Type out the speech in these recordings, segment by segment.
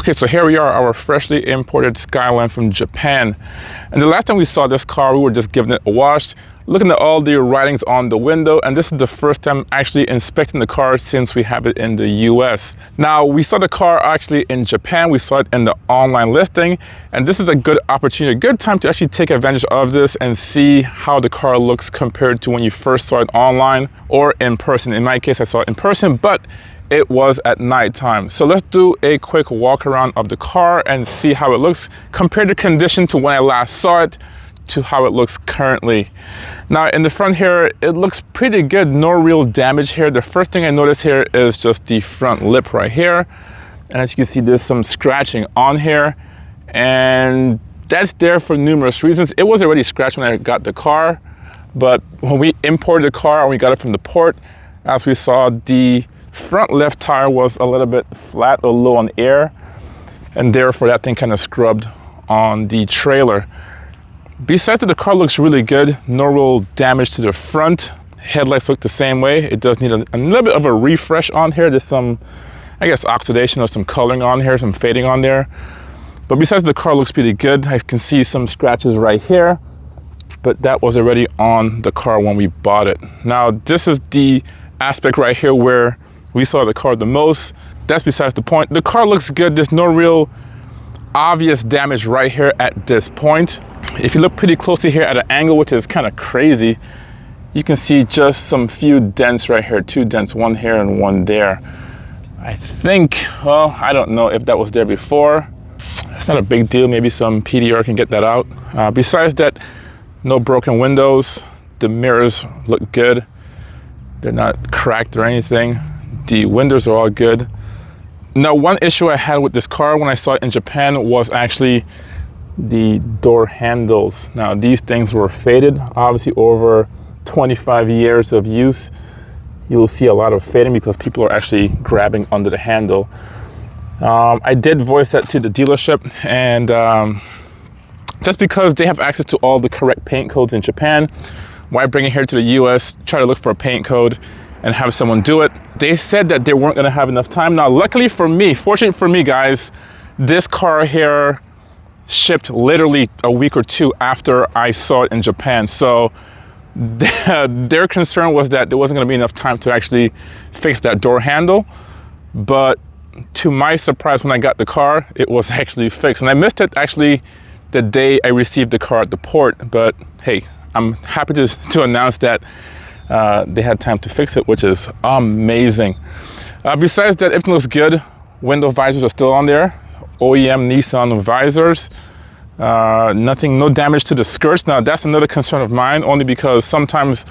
Okay, so here we are, our freshly imported Skyline from Japan. And the last time we saw this car, we were just giving it a wash, looking at all the writings on the window, and this is the first time actually inspecting the car since we have it in the US. Now, we saw the car actually in Japan, we saw it in the online listing, and this is a good opportunity, a good time to actually take advantage of this and see how the car looks compared to when you first saw it online or in person. In my case, I saw it in person, but it was at nighttime. So let's do a quick walk around of the car and see how it looks, compare the condition to when I last saw it to how it looks currently. Now in the front here, it looks pretty good, no real damage here. The first thing I notice here is just the front lip right here. And as you can see, there's some scratching on here, and that's there for numerous reasons. It was already scratched when I got the car, but when we imported the car and we got it from the port, as we saw, the front left tire was a little bit flat or low on air, and therefore that thing kind of scrubbed on the trailer. Besides that, the car looks really good, no real damage to the front. Headlights look the same way. It does need a little bit of a refresh on here. There's some, I guess, oxidation or some coloring on here, some fading on there. But besides, the car looks pretty good. I can see some scratches right here, but that was already on the car when we bought it. Now, this is the aspect right here where we saw the car the most. That's besides the point. The car looks good. There's no real obvious damage right here at this point. If you look pretty closely here at an angle, which is kind of crazy, you can see just some few dents right here, 2 dents, one here and one there. I think, well, I don't know if that was there before. It's not a big deal. Maybe some PDR can get that out. Besides that, no broken windows. The mirrors look good. They're not cracked or anything. The windows are all good. Now, one issue I had with this car when I saw it in Japan was actually the door handles. Now, these things were faded. Obviously, over 25 years of use, you'll see a lot of fading because people are actually grabbing under the handle. I did voice that to the dealership, and just because they have access to all the correct paint codes in Japan, why bring it here to the US, try to look for a paint code and have someone do it? They said that they weren't gonna have enough time. Now, luckily for me, fortunate for me, guys, this car here shipped literally a week or 2 after I saw it in Japan. So their concern was that there wasn't gonna be enough time to actually fix that door handle. But to my surprise, when I got the car, it was actually fixed. And I missed it actually the day I received the car at the port. But hey, I'm happy to announce that they had time to fix it, which is amazing. Besides that, everything looks good. Window visors are still on there. OEM Nissan visors. Nothing, no damage to the skirts. Now, that's another concern of mine, only because sometimes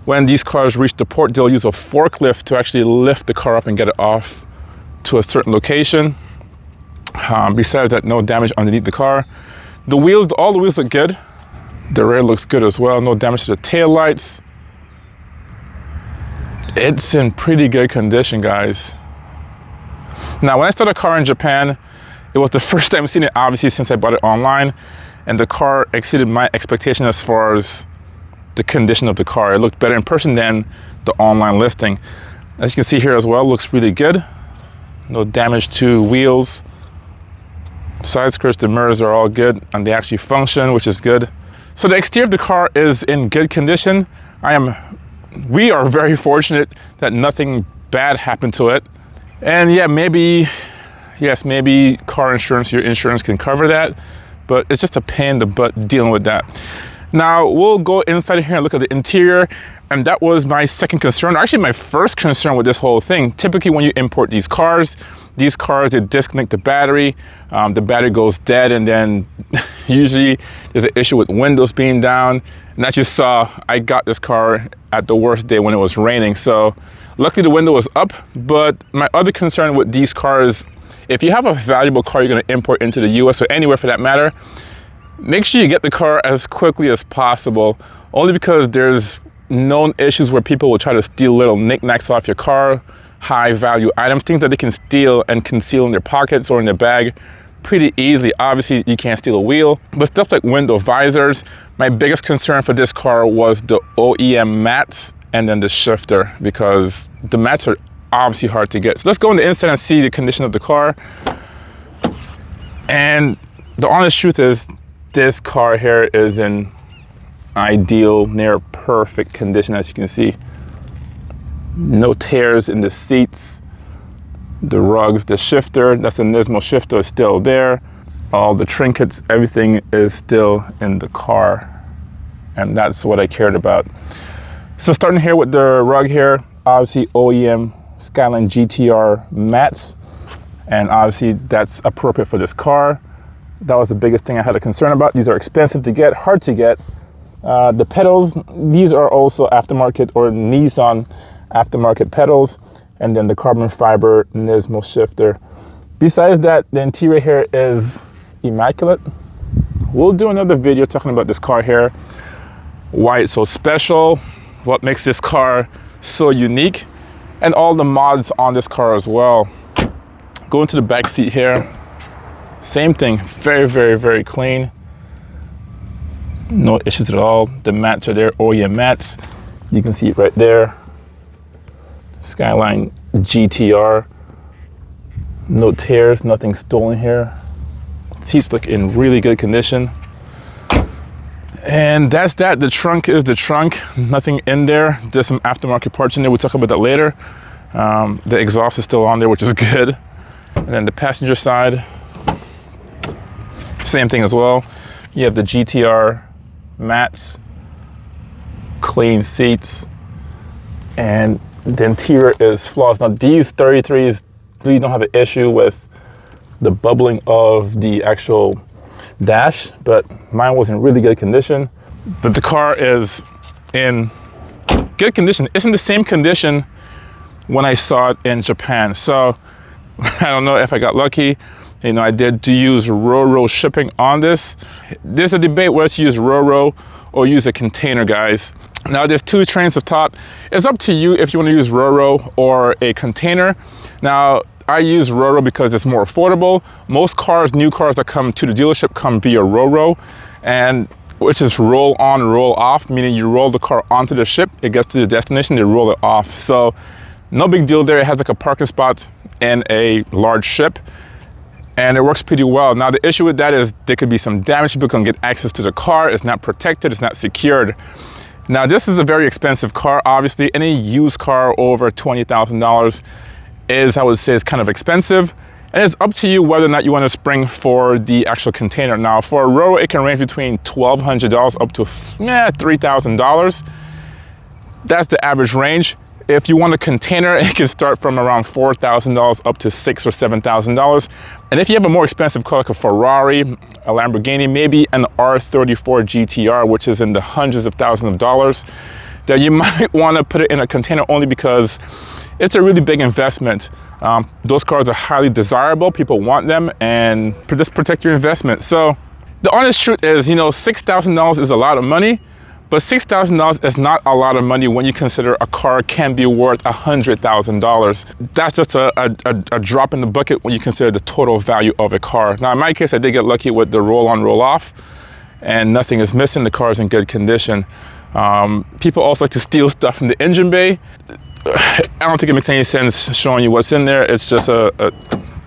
when these cars reach the port, they'll use a forklift to actually lift the car up and get it off to a certain location. Besides that, no damage underneath the car. The wheels, all the wheels look good. The rear looks good as well. No damage to the tail lights. It's in pretty good condition, guys. Now, when I saw the car in Japan, it was the first time I've seen it, obviously, since I bought it online, and the car exceeded my expectation as far as the condition of the car. It looked better in person than the online listing. As you can see here as well, it looks really good. No damage to wheels. Side skirts, the mirrors are all good, and they actually function, which is good. So the exterior of the car is in good condition. We are very fortunate that nothing bad happened to it. And yeah, maybe car insurance, your insurance can cover that, but it's just a pain in the butt dealing with that. Now, we'll go inside here and look at the interior, and that was my second concern, actually my first concern with this whole thing. Typically, when you import these cars, they disconnect the battery goes dead, and then usually there's an issue with windows being down. And as you saw, I got this car at the worst day when it was raining. So luckily the window was up, but my other concern with these cars, if you have a valuable car you're gonna import into the US or anywhere for that matter, make sure you get the car as quickly as possible, only because there's known issues where people will try to steal little knickknacks off your car, high value items, things that they can steal and conceal in their pockets or in their bag pretty easily. Obviously, you can't steal a wheel, but stuff like window visors. My biggest concern for this car was the OEM mats and then the shifter, because the mats are obviously hard to get. So let's go on the inside and see the condition of the car. And the honest truth is, this car here is in ideal, near perfect condition, as you can see. No tears in the seats, the rugs, the shifter, that's a Nismo shifter, is still there. All the trinkets, everything is still in the car. And that's what I cared about. So starting here with the rug here, obviously OEM Skyline GTR mats. And obviously that's appropriate for this car. That was the biggest thing I had a concern about. These are expensive to get, hard to get. The pedals, these are also aftermarket or Nissan aftermarket pedals. And then the carbon fiber Nismo shifter. Besides that, the interior here is immaculate. We'll do another video talking about this car here, why it's so special, what makes this car so unique, and all the mods on this car as well. Going to the back seat here, same thing, very, very, very clean. No issues at all. The mats are there, OEM mats. You can see it right there. Skyline GTR. No tears, nothing stolen here. Seats look in really good condition. And that's that. The trunk is the trunk. Nothing in there. There's some aftermarket parts in there. We'll talk about that later. The exhaust is still on there, which is good. And then the passenger side, same thing as well. You have the GTR mats, clean seats, and the interior is flawless. Now these 33s really don't have an issue with the bubbling of the actual dash, but mine was in really good condition. But the car is in good condition. It's in the same condition when I saw it in Japan. So I don't know if I got lucky. You know, I did use Ro-Ro shipping on this. There's a debate whether to use Ro-Ro or use a container, guys. Now there's two trains of thought. It's up to you if you want to use Ro-Ro or a container. Now, I use Ro-Ro because it's more affordable. Most cars, new cars that come to the dealership come via Ro-Ro, and which is roll on, roll off, meaning you roll the car onto the ship, it gets to the destination, they roll it off. So no big deal there. It has like a parking spot in a large ship, and it works pretty well. Now the issue with that is there could be some damage. People can get access to the car. It's not protected, it's not secured. Now this is a very expensive car. Obviously any used car over $20,000 is, I would say, is kind of expensive, and it's up to you whether or not you want to spring for the actual container. Now for a Ro-Ro, it can range between $1,200 up to $3,000. That's the average range. If you want a container, it can start from around $4,000 up to $6,000 or $7,000. And if you have a more expensive car like a Ferrari, a Lamborghini, maybe an R34 GTR, which is in the hundreds of thousands of dollars, then you might want to put it in a container, only because it's a really big investment. Those cars are highly desirable. People want them, and just protect your investment. So the honest truth is, you know, $6,000 is a lot of money, but $6,000 is not a lot of money when you consider a car can be worth $100,000. That's just a drop in the bucket when you consider the total value of a car. Now in my case, I did get lucky with the roll on, roll off, and nothing is missing. The car is in good condition. People also like to steal stuff from the engine bay. I don't think it makes any sense showing you what's in there. It's just a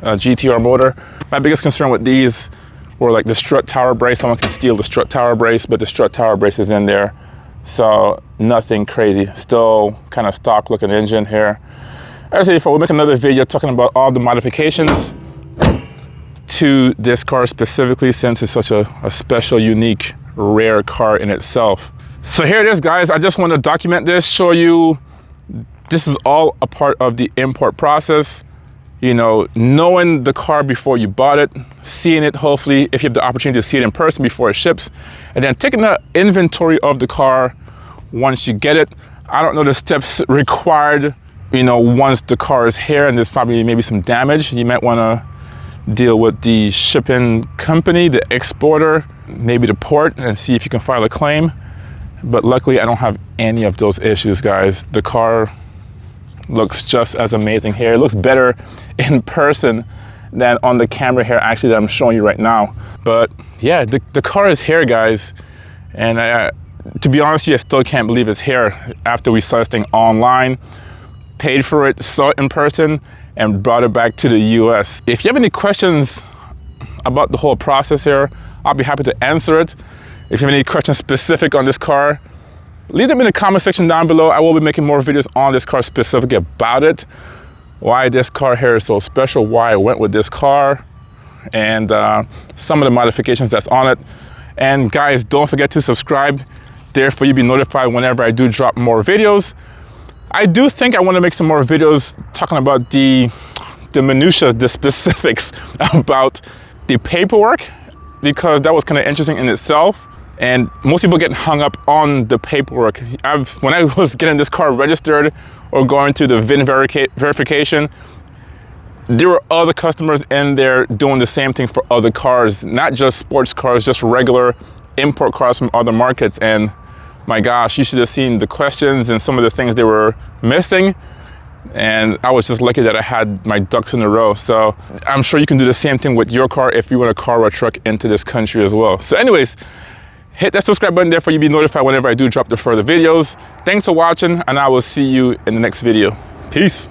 GTR motor. My biggest concern with these were like the strut tower brace. Someone can steal the strut tower brace, but the strut tower brace is in there. So nothing crazy. Still kind of stock looking engine here. As I said before, we'll make another video talking about all the modifications to this car specifically, since it's such a special, unique, rare car in itself. So here it is, guys. I just want to document this, show you this is all a part of the import process. You know, knowing the car before you bought it, seeing it, hopefully, if you have the opportunity to see it in person before it ships, and then taking the inventory of the car once you get it. I don't know the steps required, you know, once the car is here and there's probably maybe some damage. You might want to deal with the shipping company, the exporter, maybe the port, and see if you can file a claim. But luckily, I don't have any of those issues, guys. The car looks just as amazing here. It looks better in person than on the camera here, actually, that I'm showing you right now. But yeah, the car is here, guys. And to be honest with you, I still can't believe it's here after we saw this thing online, paid for it, saw it in person, and brought it back to the US. If you have any questions about the whole process here, I'll be happy to answer it. If you have any questions specific on this car, leave them in the comment section down below. I will be making more videos on this car specifically about it, why this car here is so special, why I went with this car, and some of the modifications that's on it. And guys, don't forget to subscribe, therefore you'll be notified whenever I do drop more videos. I do think I want to make some more videos talking about the minutiae, the specifics about the paperwork, because that was kind of interesting in itself. And most people get hung up on the paperwork. When I was getting this car registered or going to the VIN verification, there were other customers in there doing the same thing for other cars, not just sports cars, just regular import cars from other markets. And my gosh, you should have seen the questions and some of the things they were missing. And I was just lucky that I had my ducks in a row. So I'm sure you can do the same thing with your car if you want a car or a truck into this country as well. So anyways, hit that subscribe button there for you to be notified whenever I do drop the further videos. Thanks for watching, and I will see you in the next video. Peace.